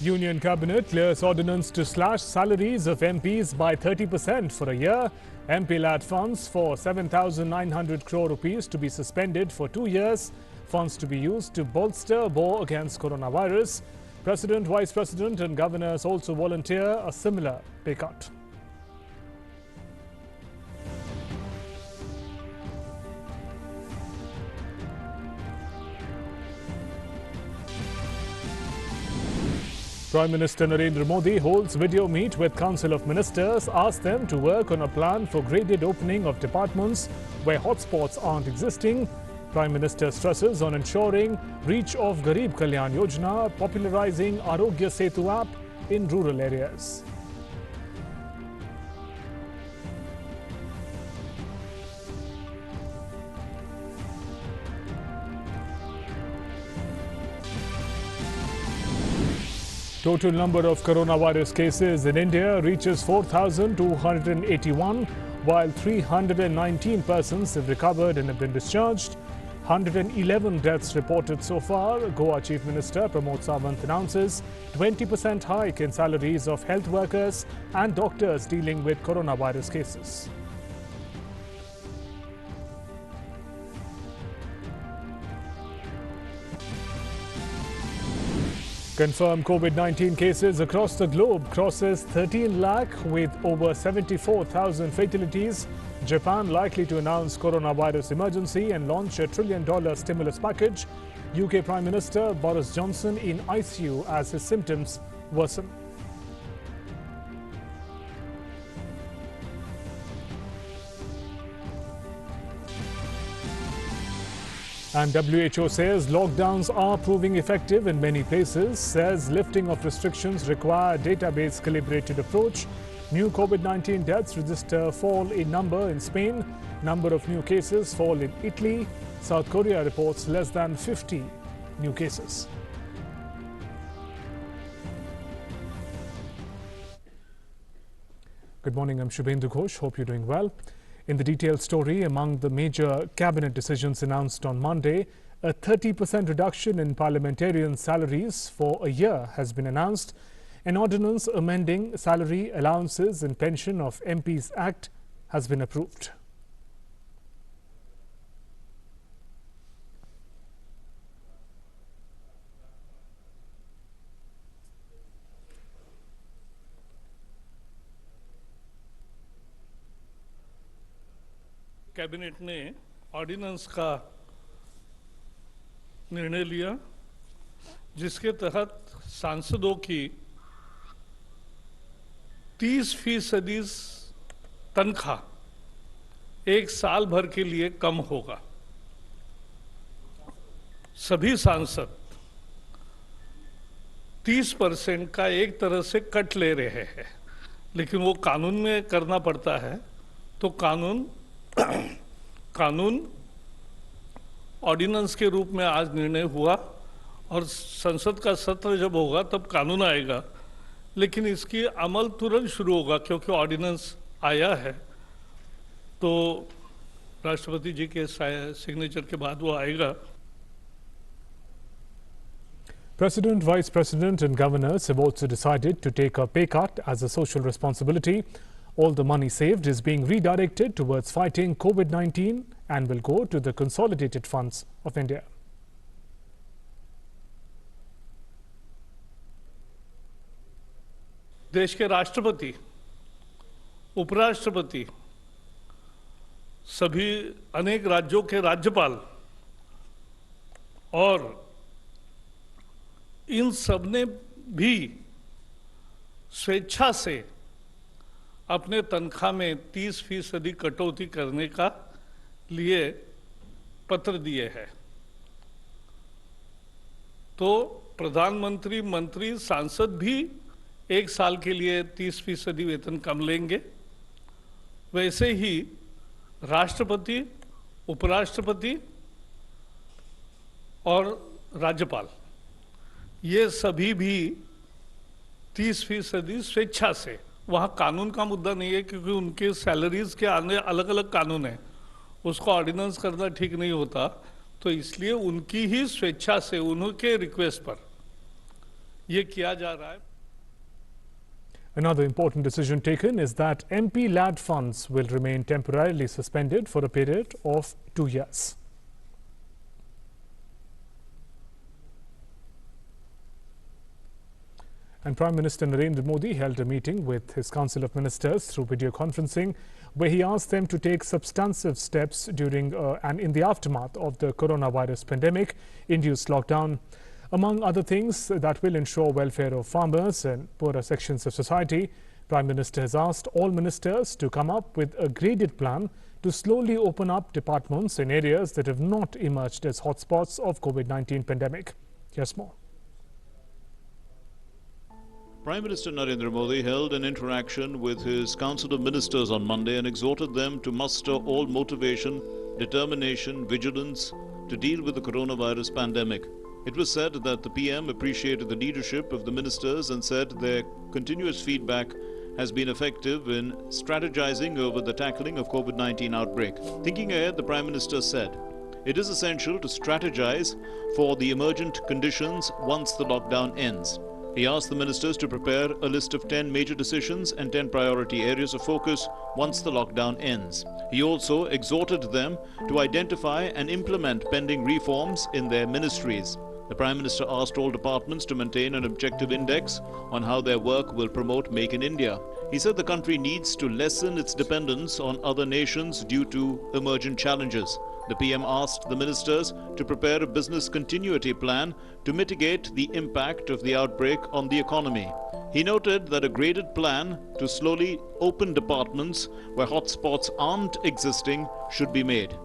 Union Cabinet clears ordinance to slash salaries of MPs by 30% for a year. MP-led funds for 7,900 crore rupees to be suspended for 2 years. Funds to be used to bolster war against coronavirus. President, Vice President and Governors also volunteer a similar pay cut. Prime Minister Narendra Modi holds video meet with Council of Ministers, asks them to work on a plan for graded opening of departments where hotspots aren't existing. Prime Minister stresses on ensuring reach of Garib Kalyan Yojana, popularizing Arogya Setu app in rural areas. Total number of coronavirus cases in India reaches 4,281, while 319 persons have recovered and have been discharged. 111 deaths reported so far. Goa Chief Minister Pramod Sawant announces 20% hike in salaries of health workers and doctors dealing with coronavirus cases. Confirmed COVID-19 cases across the globe crosses 13 lakh with over 74,000 fatalities. Japan likely to announce coronavirus emergency and launch $1 trillion stimulus package. UK Prime Minister Boris Johnson in ICU as his symptoms worsen. And WHO says lockdowns are proving effective in many places, says lifting of restrictions require database calibrated approach. New COVID-19 deaths register fall in number in Spain. Number of new cases fall in Italy. South Korea reports less than 50 new cases. Good morning, I'm Shubhendu Ghosh. Hope you're doing well. In the detailed story, among the major cabinet decisions announced on Monday, a 30% reduction in parliamentarian salaries for a year has been announced. An ordinance amending salary allowances and pension of MPs Act has been approved. Cabinet ने ordinance का निर्णय लिया, जिसके तहत सांसदों की 30% तनख्वाह एक साल भर के लिए कम होगा। सभी सांसद 30% का एक तरह से कट ले रहे हैं, लेकिन वो कानून में करना पड़ता है, तो कानून ऑर्डिनेंस के रूप में आज निर्णय हुआ और संसद का सत्र जब होगा तब कानून आएगा, लेकिन इसकी अमल तुरंत शुरू होगा क्योंकि ऑर्डिनेंस आया है, तो राष्ट्रपति जी के सिग्नेचर के बाद वो आएगा। President, Vice President and Governors have also decided to take a pay cut as a social responsibility. All the money saved is being redirected towards fighting COVID-19 and will go to the consolidated funds of India. देश के राष्ट्रपति, उपराष्ट्रपति, सभी अनेक राज्यों के राज्यपाल और इन सब ने भी स्वेच्छा से अपने तनख्वाह में 30% कटौती करने का लिए पत्र दिए हैं। तो प्रधानमंत्री, मंत्री, सांसद भी एक साल के लिए 30% वेतन कम लेंगे। वैसे ही राष्ट्रपति, उपराष्ट्रपति और राज्यपाल, ये सभी भी 30% स्वेच्छा से, वहाँ कानून का मुद्दा नहीं है क्योंकि उनके सैलरीज के आने अलग अलग कानून है, उसको ऑर्डिनेंस करना ठीक नहीं होता, तो इसलिए उनकी ही स्वेच्छा से, उनके रिक्वेस्ट पर ये किया जा रहा है। Another important decision taken is that MP-led funds will remain temporarily suspended for a period of 2 years. And Prime Minister Narendra Modi held a meeting with his Council of Ministers through video conferencing, where he asked them to take substantive steps during and in the aftermath of the coronavirus pandemic-induced lockdown. Among other things that will ensure welfare of farmers and poorer sections of society, Prime Minister has asked all ministers to come up with a graded plan to slowly open up departments in areas that have not emerged as hotspots of COVID-19 pandemic. Here's more. Prime Minister Narendra Modi held an interaction with his Council of Ministers on Monday and exhorted them to muster all motivation, determination, vigilance to deal with the coronavirus pandemic. It was said that the PM appreciated the leadership of the ministers and said their continuous feedback has been effective in strategizing over the tackling of COVID-19 outbreak. Thinking ahead, the Prime Minister said, "It is essential to strategize for the emergent conditions once the lockdown ends." He asked the ministers to prepare a list of 10 major decisions and 10 priority areas of focus once the lockdown ends. He also exhorted them to identify and implement pending reforms in their ministries. The Prime Minister asked all departments to maintain an objective index on how their work will promote Make in India. He said the country needs to lessen its dependence on other nations due to emergent challenges. The PM asked the ministers to prepare a business continuity plan to mitigate the impact of the outbreak on the economy. He noted that a graded plan to slowly open departments where hotspots aren't existing should be made.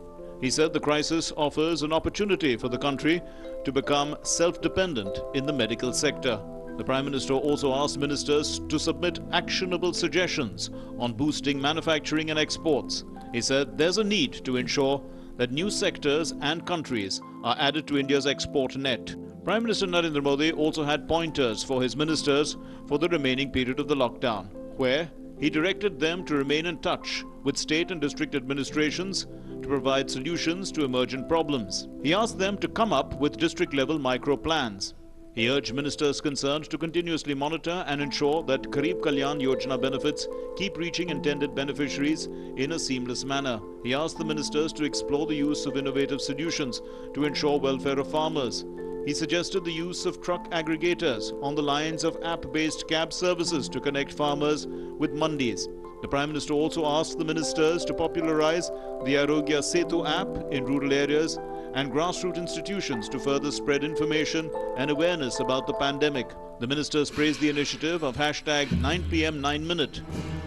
He said the crisis offers an opportunity for the country to become self-dependent in the medical sector. The Prime Minister also asked ministers to submit actionable suggestions on boosting manufacturing and exports. He said there's a need to ensure that new sectors and countries are added to India's export net. Prime Minister Narendra Modi also had pointers for his ministers for the remaining period of the lockdown, where he directed them to remain in touch with state and district administrations to provide solutions to emergent problems. He asked them to come up with district-level micro-plans. He urged ministers concerned to continuously monitor and ensure that Garib Kalyan Yojana benefits keep reaching intended beneficiaries in a seamless manner. He asked the ministers to explore the use of innovative solutions to ensure welfare of farmers. He suggested the use of truck aggregators on the lines of app-based cab services to connect farmers with mandis. The Prime Minister also asked the ministers to popularize the Arogya Setu app in rural areas and grassroots institutions to further spread information and awareness about the pandemic. The ministers praised the initiative of hashtag 9pm 9 minute,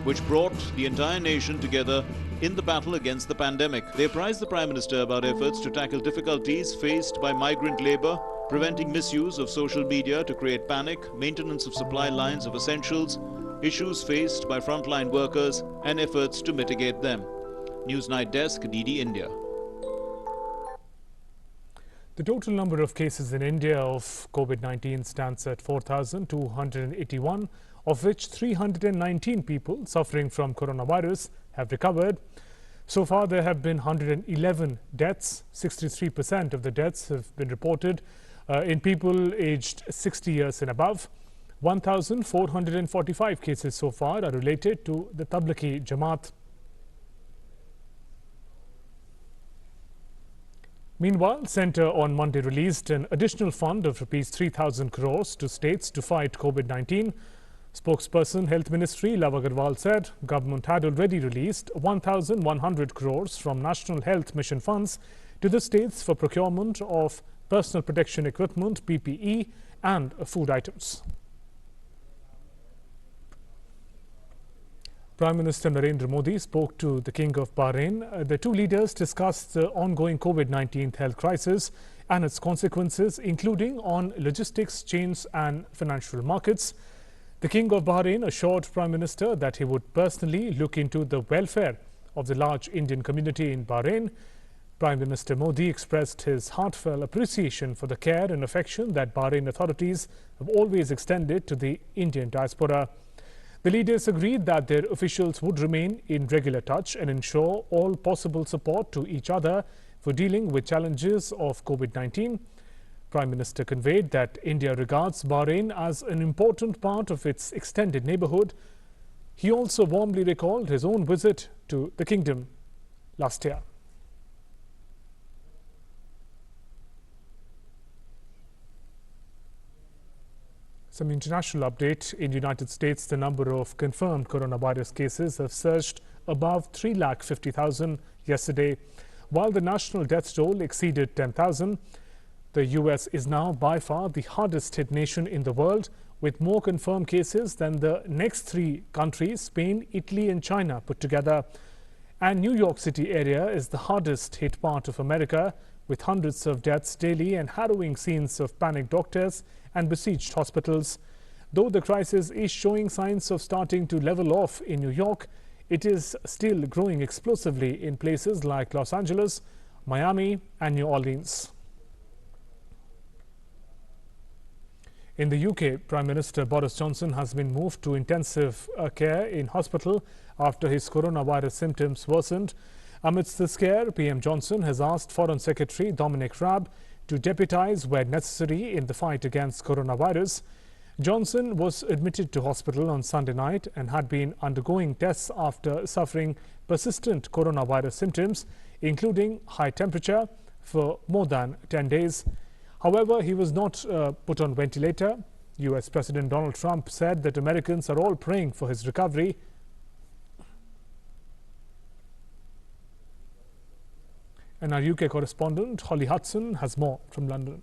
which brought the entire nation together in the battle against the pandemic. They apprised the Prime Minister about efforts to tackle difficulties faced by migrant labor, preventing misuse of social media to create panic, maintenance of supply lines of essentials, issues faced by frontline workers, and efforts to mitigate them. Newsnight Desk, DD India. The total number of cases in India of COVID-19 stands at 4,281, of which 319 people suffering from coronavirus have recovered. So far, there have been 111 deaths. 63% of the deaths have been reported in people aged 60 years and above. 1,445 cases so far are related to the Tablighi Jamaat. Meanwhile, Centre on Monday released an additional fund of Rs 3,000 crores to states to fight COVID-19. Spokesperson Health Ministry Love Agarwal said government had already released 1,100 crores from National Health Mission funds to the states for procurement of personal protection equipment, PPE, and food items. Prime Minister Narendra Modi spoke to the King of Bahrain. The two leaders discussed the ongoing COVID-19 health crisis and its consequences, including on logistics chains and financial markets. The King of Bahrain assured Prime Minister that he would personally look into the welfare of the large Indian community in Bahrain. Prime Minister Modi expressed his heartfelt appreciation for the care and affection that Bahrain authorities have always extended to the Indian diaspora. The leaders agreed that their officials would remain in regular touch and ensure all possible support to each other for dealing with challenges of COVID-19. Prime Minister conveyed that India regards Bahrain as an important part of its extended neighbourhood. He also warmly recalled his own visit to the kingdom last year. Some international update. In the United States, the number of confirmed coronavirus cases have surged above 350,000 yesterday, while the national death toll exceeded 10,000. The US is now by far the hardest hit nation in the world, with more confirmed cases than the next three countries, Spain, Italy and China put together. And New York City area is the hardest hit part of America, with hundreds of deaths daily and harrowing scenes of panicked doctors and besieged hospitals. Though the crisis is showing signs of starting to level off in New York, it is still growing explosively in places like Los Angeles, Miami and New Orleans. In the UK, Prime Minister Boris Johnson has been moved to intensive care in hospital after his coronavirus symptoms worsened. Amidst the scare, PM Johnson has asked Foreign Secretary Dominic Raab to deputise where necessary in the fight against coronavirus. Johnson was admitted to hospital on Sunday night and had been undergoing tests after suffering persistent coronavirus symptoms, including high temperature, for more than 10 days. However, he was not put on ventilator. US President Donald Trump said that Americans are all praying for his recovery. And our UK correspondent, Holly Hudson, has more from London.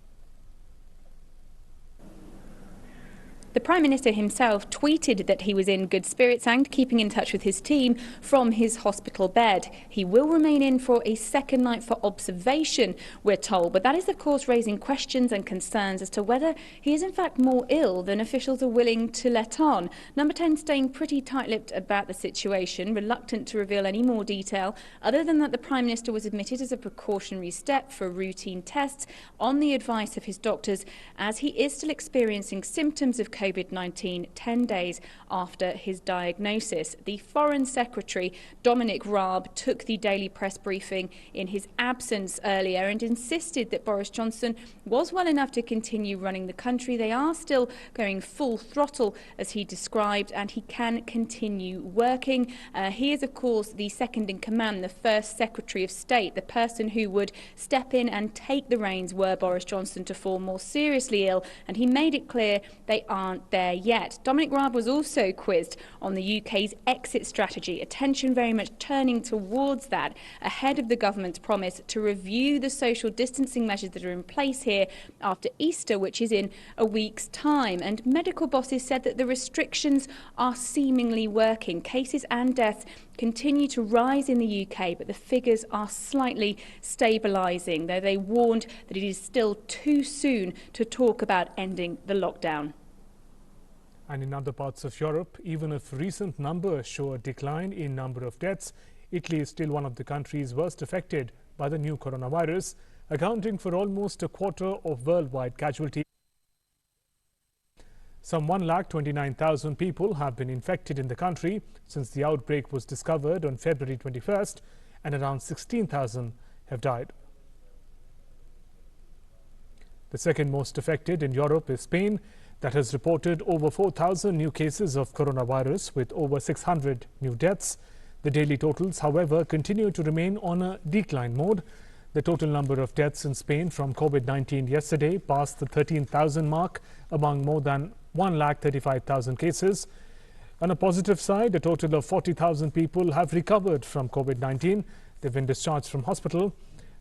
The Prime Minister himself tweeted that he was in good spirits and keeping in touch with his team from his hospital bed. He will remain in for a second night for observation, we're told, but that is of course raising questions and concerns as to whether he is in fact more ill than officials are willing to let on. Number 10 staying pretty tight-lipped about the situation, reluctant to reveal any more detail, other than that the Prime Minister was admitted as a precautionary step for routine tests on the advice of his doctors, as he is still experiencing symptoms of COVID-19 10 days after his diagnosis. The Foreign Secretary, Dominic Raab, took the daily press briefing in his absence earlier and insisted that Boris Johnson was well enough to continue running the country. They are still going full throttle, as he described, and he can continue working. He is, of course, the second in command, the first Secretary of State, the person who would step in and take the reins were Boris Johnson to fall more seriously ill, and he made it clear they aren't there yet. Dominic Raab was also quizzed on the UK's exit strategy, attention very much turning towards that ahead of the government's promise to review the social distancing measures that are in place here after Easter, which is in a week's time. And medical bosses said that the restrictions are seemingly working. Cases and deaths continue to rise in the UK, but the figures are slightly stabilising, though they warned that it is still too soon to talk about ending the lockdown. And in other parts of Europe, even if recent numbers show a decline in number of deaths, Italy is still one of the countries worst affected by the new coronavirus, accounting for almost a quarter of worldwide casualties. Some 129,000 people have been infected in the country since the outbreak was discovered on February 21st, and around 16,000 have died. The second most affected in Europe is Spain, that has reported over 4,000 new cases of coronavirus with over 600 new deaths. The daily totals, however, continue to remain on a decline mode. The total number of deaths in Spain from COVID-19 yesterday passed the 13,000 mark among more than 135,000 cases. On a positive side, a total of 40,000 people have recovered from COVID-19. They've been discharged from hospital.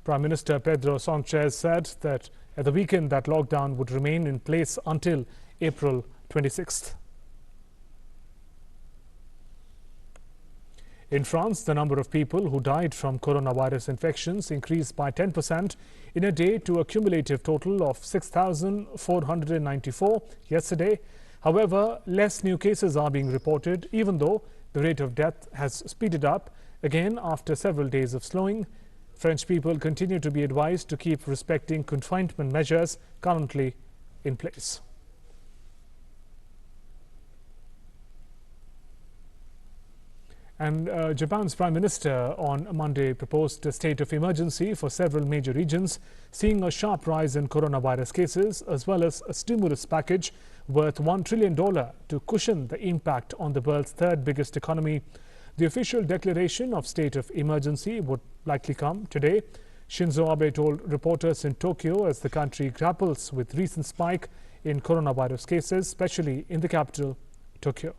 Prime Minister Pedro Sanchez said that at the weekend that lockdown would remain in place until April 26th. In France, the number of people who died from coronavirus infections increased by 10% in a day to a cumulative total of 6,494 yesterday. However, less new cases are being reported, even though the rate of death has speeded up again after several days of slowing. French people continue to be advised to keep respecting confinement measures currently in place. And Japan's Prime Minister on Monday proposed a state of emergency for several major regions, seeing a sharp rise in coronavirus cases, as well as a stimulus package worth $1 trillion to cushion the impact on the world's third biggest economy. The official declaration of state of emergency would likely come today. Shinzo Abe told reporters in Tokyo as the country grapples with recent spike in coronavirus cases, especially in the capital, Tokyo.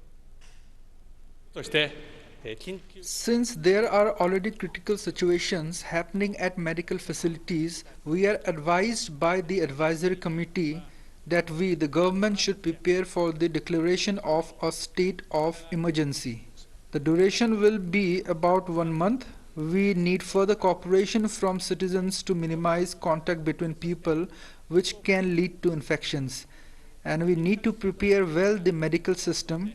Since there are already critical situations happening at medical facilities, we are advised by the advisory committee that we, the government, should prepare for the declaration of a state of emergency. The duration will be about 1 month. We need further cooperation from citizens to minimize contact between people, which can lead to infections. And we need to prepare well the medical system.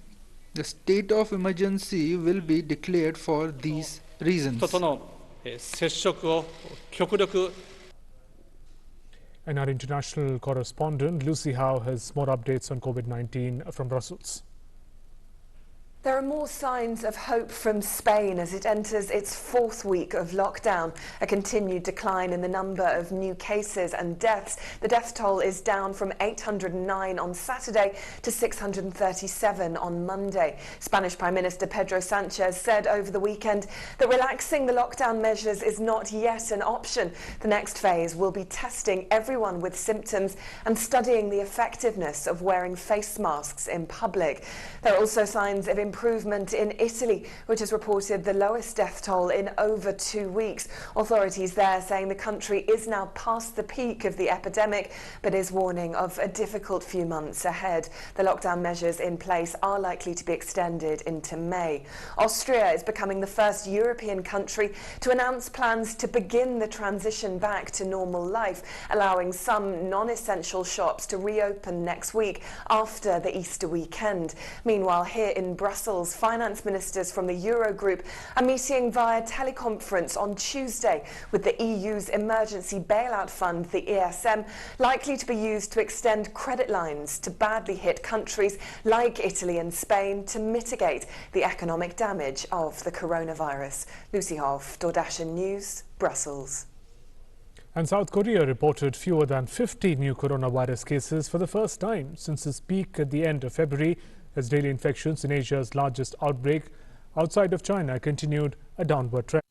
The state of emergency will be declared for these reasons. And our international correspondent Lucy Howe has more updates on COVID-19 from Brussels. There are more signs of hope from Spain as it enters its 4th week of lockdown. A continued decline in the number of new cases and deaths. The death toll is down from 809 on Saturday to 637 on Monday. Spanish Prime Minister Pedro Sanchez said over the weekend that relaxing the lockdown measures is not yet an option. The next phase will be testing everyone with symptoms and studying the effectiveness of wearing face masks in public. There are also signs of improvement in Italy, which has reported the lowest death toll in over 2 weeks. Authorities there saying the country is now past the peak of the epidemic, but is warning of a difficult few months ahead. The lockdown measures in place are likely to be extended into May. Austria is becoming the first European country to announce plans to begin the transition back to normal life, allowing some non-essential shops to reopen next week after the Easter weekend. Meanwhile, here in Brussels, finance ministers from the Eurogroup are meeting via teleconference on Tuesday with the EU's emergency bailout fund, the ESM, likely to be used to extend credit lines to badly hit countries like Italy and Spain to mitigate the economic damage of the coronavirus. Lucy Hoff, Dordashen News, Brussels. And South Korea reported fewer than 50 new coronavirus cases for the first time since its peak at the end of February, as daily infections in Asia's largest outbreak outside of China continued a downward trend.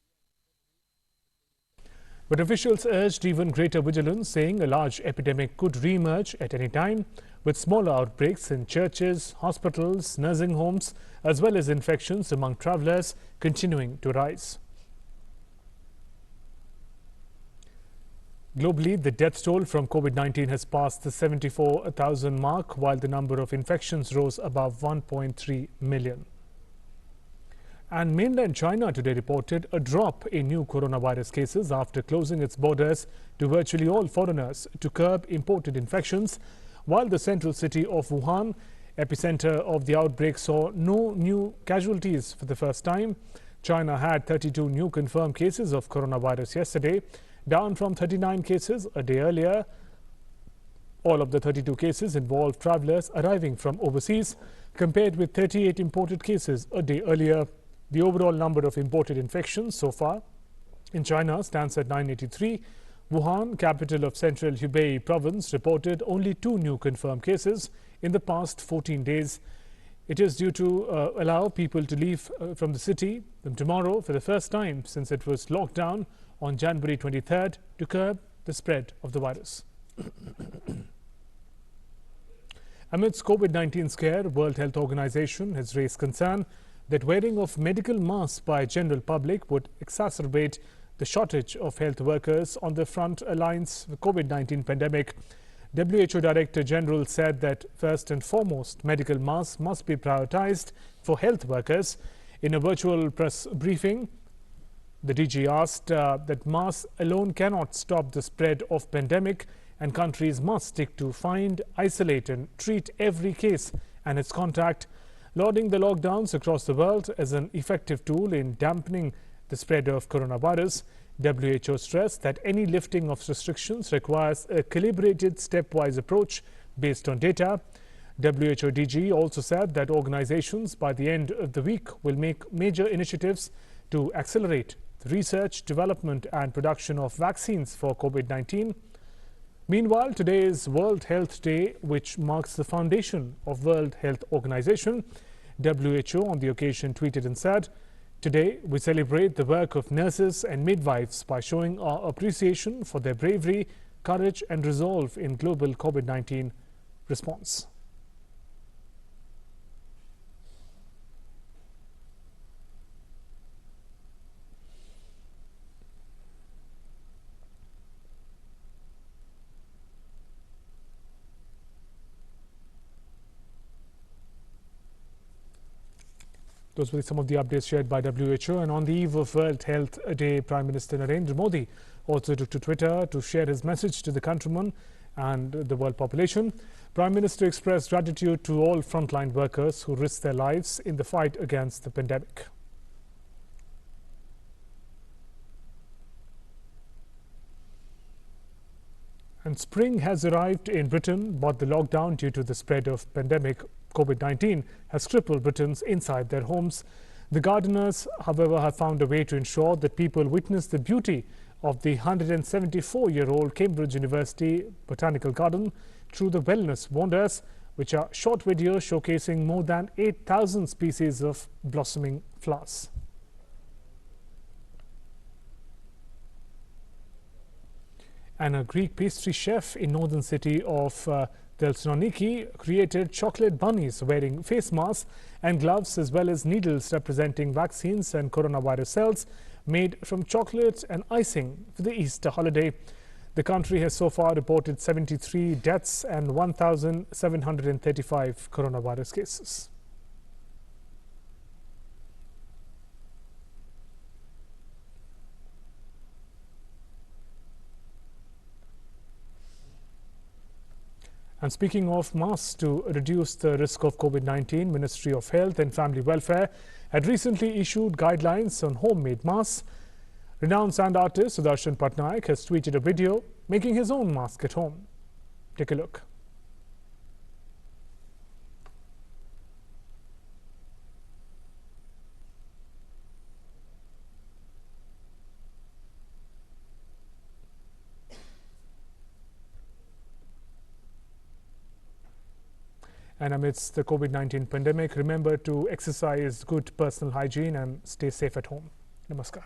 But officials urged even greater vigilance, saying a large epidemic could re-emerge at any time, with smaller outbreaks in churches, hospitals, nursing homes, as well as infections among travelers continuing to rise. Globally, the death toll from COVID-19 has passed the 74,000 mark, while the number of infections rose above 1.3 million. And mainland China today reported a drop in new coronavirus cases after closing its borders to virtually all foreigners to curb imported infections, while the central city of Wuhan, epicenter of the outbreak, saw no new casualties for the first time. China had 32 new confirmed cases of coronavirus yesterday, down from 39 cases a day earlier. All of the 32 cases involved travelers arriving from overseas, compared with 38 imported cases a day earlier. The overall number of imported infections so far in China stands at 983. Wuhan, capital of central Hubei province, reported only 2 new confirmed cases in the past 14 days. It is due to allow people to leave from the city from tomorrow for the first time since it was locked down on January 23rd to curb the spread of the virus. Amidst COVID-19 scare, World Health Organization has raised concern that wearing of medical masks by general public would exacerbate the shortage of health workers on the front lines of the COVID-19 pandemic. WHO Director General said that first and foremost, medical masks must be prioritized for health workers. In a virtual press briefing, the DG asked that masks alone cannot stop the spread of pandemic, and countries must stick to find, isolate and treat every case and its contact, lauding the lockdowns across the world as an effective tool in dampening the spread of coronavirus. WHO stressed that any lifting of restrictions requires a calibrated stepwise approach based on data. WHO DG also said that organizations by the end of the week will make major initiatives to accelerate the research, development and production of vaccines for COVID-19. Meanwhile, today is World Health Day, which marks the foundation of World Health Organization. WHO on the occasion tweeted and said, "Today we celebrate the work of nurses and midwives by showing our appreciation for their bravery, courage and resolve in global COVID-19 response." Those were some of the updates shared by WHO. And on the eve of World Health Day, Prime Minister Narendra Modi also took to Twitter to share his message to the countrymen and the world population. Prime Minister expressed gratitude to all frontline workers who risked their lives in the fight against the pandemic. And spring has arrived in Britain, but the lockdown due to the spread of pandemic COVID-19 has crippled Britons inside their homes. The gardeners, however, have found a way to ensure that people witness the beauty of the 174-year-old Cambridge University Botanical Garden through the Wellness Wonders, which are short videos showcasing more than 8,000 species of blossoming flowers. And a Greek pastry chef in northern city of Thessaloniki created chocolate bunnies wearing face masks and gloves, as well as needles representing vaccines and coronavirus cells made from chocolate and icing for the Easter holiday. The country has so far reported 73 deaths and 1,735 coronavirus cases. And speaking of masks, to reduce the risk of COVID-19, Ministry of Health and Family Welfare had recently issued guidelines on homemade masks. Renowned sound artist Sudarshan Patnaik has tweeted a video making his own mask at home. Take a look. And amidst the COVID-19 pandemic, remember to exercise good personal hygiene and stay safe at home. Namaskar.